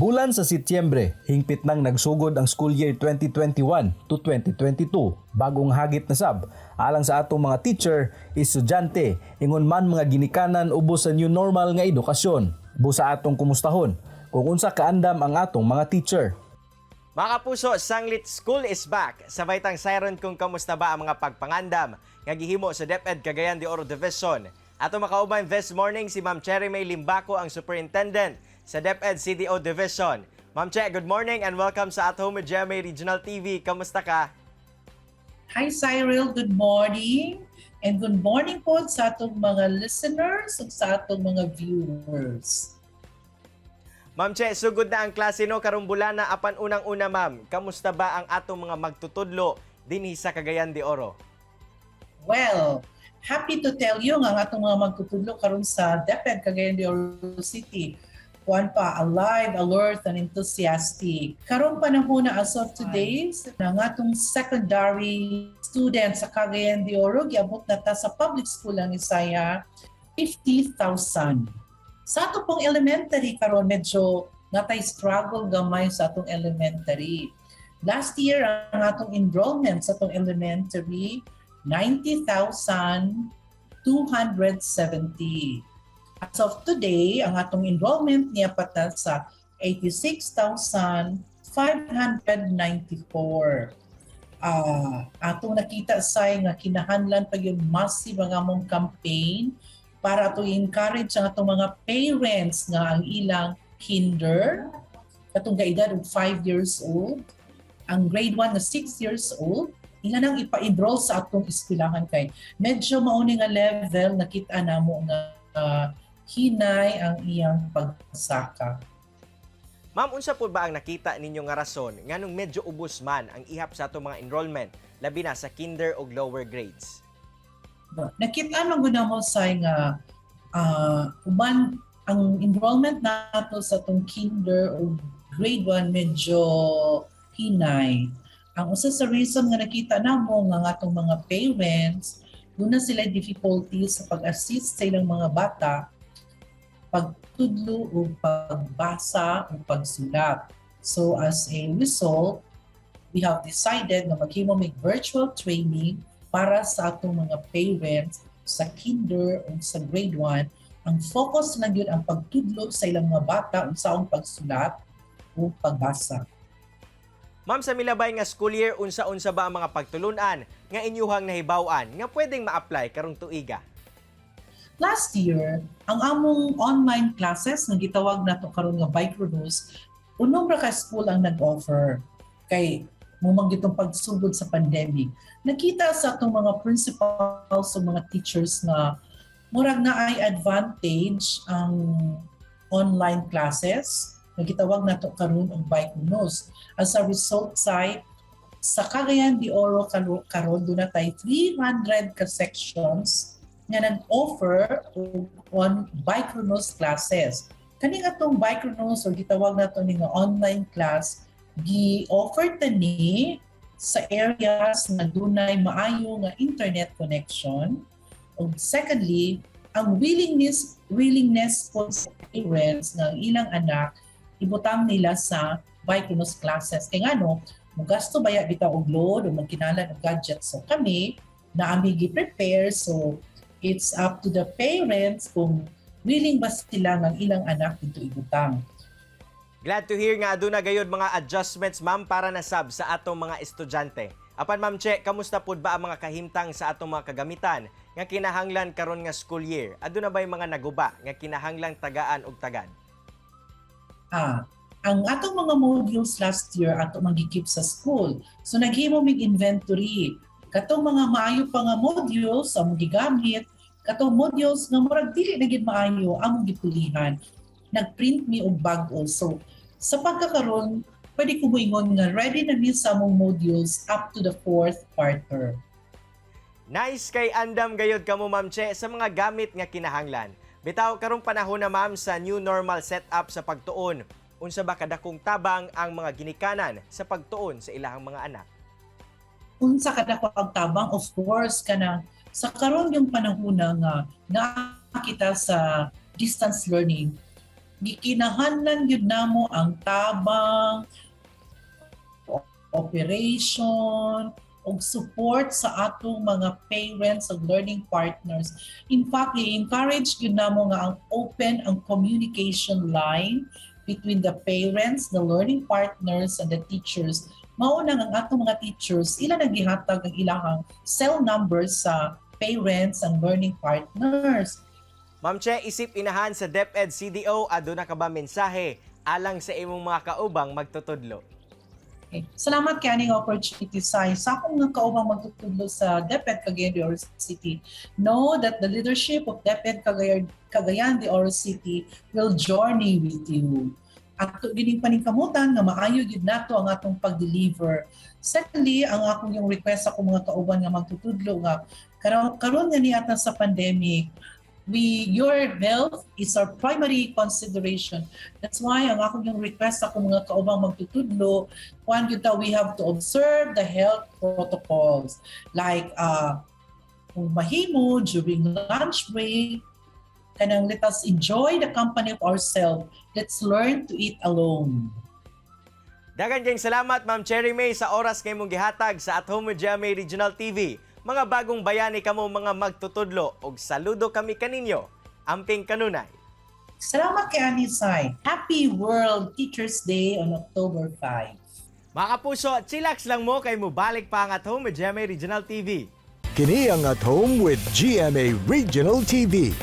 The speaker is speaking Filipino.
Bulan sa Setyembre, hingpit nang nagsugod ang school year 2021 to 2022. Bagong hagit na sab, alang sa atong mga teacher, estudyante, ingon man mga ginikanan ubos sa new normal nga edukasyon. Busa atong kumustahon, kung unsa kaandam ang atong mga teacher. Mga kapuso, Sanglit School is back. Sabay tang siren kung kamusta ba ang mga pagpangandam nga gihimo sa DepEd Cagayan de Oro Division. Ato makauban this morning si Ma'am Cherry May Limbaco, ang Superintendent sa DepEd CDO Division. Ma'am Che, good morning and welcome sa At Home with GMA Regional TV. Kamusta ka? Hi Cyril, good morning. And good morning po sa atong mga listeners at sa atong mga viewers. Ma'am Che, sugod na ang klase no karong bulana apan unang-una ma'am. Kamusta ba ang atong mga magtutudlo dinhi sa Cagayan de Oro? Well, happy to tell you nga ang atong mga magtutudlo karon sa DepEd Cagayan de Oro City. Kuan pa, alive, alert, and enthusiastic. Karong panahon na as of today, ang atong secondary students sa Cagayan de Oro, giabot na ta sa public school ang Isaya, 50,000. Sa atong pong elementary karon medyo natay struggle gamay sa atong elementary. Last year, ang atong enrollment sa atong elementary, 90,270. As of today, ang atong enrollment niya patat sa 86,594. Atong nakita say nga kinahanglan pa yung massive ang among campaign para to encourage ang atong mga parents nga ang ilang kinder, katong gaedad og 5 years old, ang grade 1 na 6 years old, ila nang ipa-enroll sa atong eskwelahan kay medyo mauni nga level nakita namo nga hinay ang iyang pagsaka. Ma'am, unsa po ba ang nakita ninyo nga rason nganong medyo ubos man ang ihap sa atong mga enrollment labi na sa kinder ug lower grades? Nakita man gud mo say nga uban ang enrollment nato sa atong kinder ug grade 1 medyo hinay. Ang usa sa reason nga nakita namo nga atong mga parents doon na sila difficulties sa pag-assist sa ilang mga bata pagtudlo o pagbasa o pagsulat. So as a result, we have decided na maghimo may virtual training para sa atong mga parents sa kinder o sa grade 1. Ang focus lang yun ang pagtudlo sa ilang mga bata unsaong pagsulat o pagbasa. Ma'am, sa milabay nga school year, unsa-unsa ba ang mga pagtulunan nga inyuhang nahibaw-an nga pwedeng ma-apply karong tuiga? Last year, ang among online classes nga gitawag nato karon nga Micronews, unong ra ka school ang nag-offer kay mumang gitong pagsugod sa pandemic. Nakita sa atong mga principals o mga teachers na murag na ay advantage ang online classes nga gitawag nato karon og Micronews. As a result sa Cagayan de Oro karon do na tay 300 ka sections nga nag-offer on Micronews classes. Kani atong Micronews o gitawag nato ni nga online class, gi-offer tani sa areas na dunay maayo nga internet connection. O secondly, ang willingness po sa parents nga ilang anak ibutang nila sa Micronews classes. Kaya nga mugasto baya bitaw og load o magkinalan og gadgets. So kami naami gi-prepare, so it's up to the parents kung willing ba sila ng ilang anak dito ibutang. Glad to hear nga aduna gayud mga adjustments ma'am para na sab sa atong mga estudyante. Apan Ma'am Che, kamusta pud ba ang mga kahimtang sa atong mga kagamitan nga kinahanglan karon nga school year? Aduna ba'y mga naguba nga kinahanglang tagaan og tagad? Ang atong mga modules last year ato magikip sa school. So naghimo mig inventory. Katong mga maayo pa nga modules ang gigamit, katong modules nga murag dili na gid maayo among gipulihan. Nagprint mi og bag-o. So sa pagkakaroon, pwede ko moingon nga ready na mi sa among modules up to the 4th quarter. Nice kay andam gayud kamo Ma'am Che sa mga gamit nga kinahanglan. Bitaw karong panahon na ma'am sa new normal setup sa pagtuon. Unsa ba kadakong tabang ang mga ginikanan sa pagtuon sa ilahang mga anak? Unsa kada pagtabang, of course kanang sa karon yung panahon nga nakita sa distance learning, gikinahanglan gyud namo ang tabang, operation, og support sa atong mga parents ug learning partners. In fact, i-encourage gyud namo nga ang open ang communication line between the parents, the learning partners, and the teachers. Mauna ang atong mga teachers, ila nagihatag ang ilahang cell numbers sa parents and learning partners. Ma'am Che, isip inahan sa DepEd CDO, aduna ka ba mensahe alang sa imong mga kaubang magtutudlo? Okay. Salamat kay aning opportunity sa akong nga kaubang magtutudlo sa DepEd Cagayan de Oro City. Know that the leadership of DepEd Cagayan de Oro City will journey with you. Ato gining paningkamutan nga maayo gid nato ang atong pag-deliver. Secondly, ang akong yung request sa akong mga kauban nga magtutudlo nga karon nga niata sa pandemic, your health is our primary consideration. That's why ang akong yung request sa akong mga kaubang magtutudlo, we have to observe the health protocols. Like, kung mahimo during lunch break, kanang let us enjoy the company of ourselves. Let's learn to eat alone. Daghang kayong salamat, Ma'am Cherry May, sa oras kay mong gihatag sa At Home with GMA Regional TV. Mga bagong bayani kamo mga magtutudlo og saludo kami kaninyo. Amping kanunay. Salamat kay Anisay. Happy World Teachers Day on October 5. Mga kapuso, chillax lang mo kay mo balik pa ang At Home with GMA Regional TV. Kini ang At Home with GMA Regional TV.